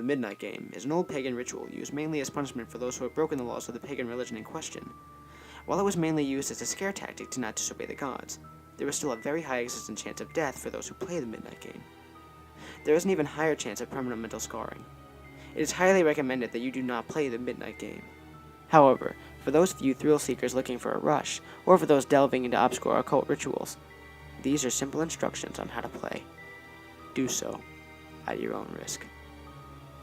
the Midnight Game is an old pagan ritual used mainly as punishment for those who have broken the laws of the pagan religion in question. While it was mainly used as a scare tactic to not disobey the gods, there is still a very high existent chance of death for those who play the Midnight Game. There is an even higher chance of permanent mental scarring. It is highly recommended that you do not play the Midnight Game. However, for those of you thrill-seekers looking for a rush, or for those delving into obscure occult rituals, these are simple instructions on how to play. Do so at your own risk.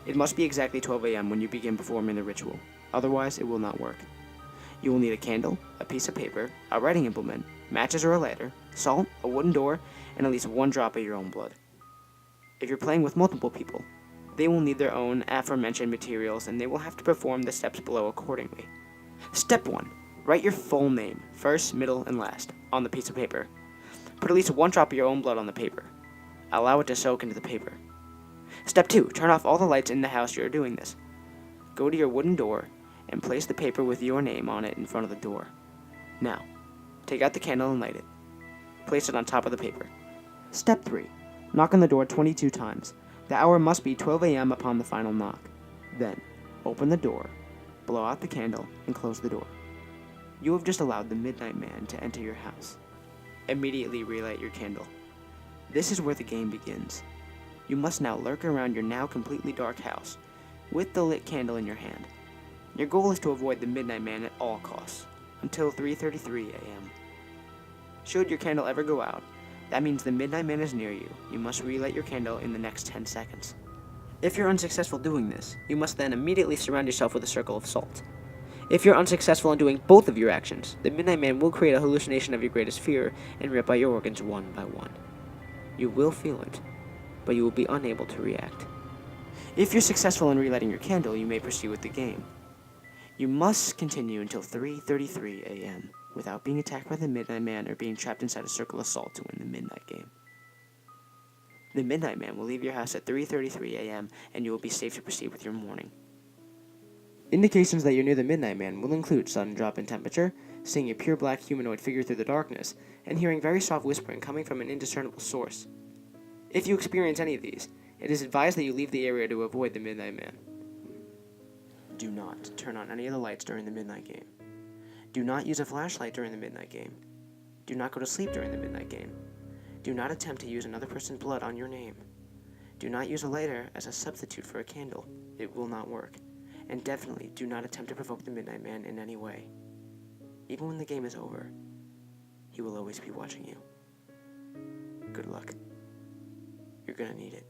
It must be exactly 12 a.m. when you begin performing the ritual, otherwise it will not work. You will need a candle, a piece of paper, a writing implement, matches or a lighter, salt, a wooden door, and at least 1 drop of your own blood. If you're playing with multiple people, they will need their own aforementioned materials and they will have to perform the steps below accordingly. Step 1. Write your full name, first, middle, and last, on the piece of paper. Put at least 1 drop of your own blood on the paper. Allow it to soak into the paper. Step 2. Turn off all the lights in the house you are doing this. Go to your wooden door and place the paper with your name on it in front of the door. Now, take out the candle and light it. Place it on top of the paper. Step 3. Knock on the door 22 times. The hour must be 12 a.m. upon the final knock. Then, open the door, blow out the candle, and close the door. You have just allowed the Midnight Man to enter your house. Immediately relight your candle. This is where the game begins. You must now lurk around your now completely dark house, with the lit candle in your hand. Your goal is to avoid the Midnight Man at all costs, until 3:33 a.m. Should your candle ever go out, that means the Midnight Man is near you. You must relight your candle in the next 10 seconds. If you're unsuccessful doing this, you must then immediately surround yourself with a circle of salt. If you're unsuccessful in doing both of your actions, the Midnight Man will create a hallucination of your greatest fear and rip out your organs one by one. You will feel it, but you will be unable to react. If you're successful in relighting your candle, you may proceed with the game. You must continue until 3:33 a.m. without being attacked by the Midnight Man or being trapped inside a circle of salt to win the Midnight Game. The Midnight Man will leave your house at 3:33 a.m. and you will be safe to proceed with your morning. Indications that you're near the Midnight Man will include sudden drop in temperature, seeing a pure black humanoid figure through the darkness, and hearing very soft whispering coming from an indiscernible source. If you experience any of these, it is advised that you leave the area to avoid the Midnight Man. Do not turn on any of the lights during the Midnight Game. Do not use a flashlight during the Midnight Game. Do not go to sleep during the Midnight Game. Do not attempt to use another person's blood on your name. Do not use a lighter as a substitute for a candle. It will not work. And definitely do not attempt to provoke the Midnight Man in any way. Even when the game is over, he will always be watching you. Good luck. You're gonna need it.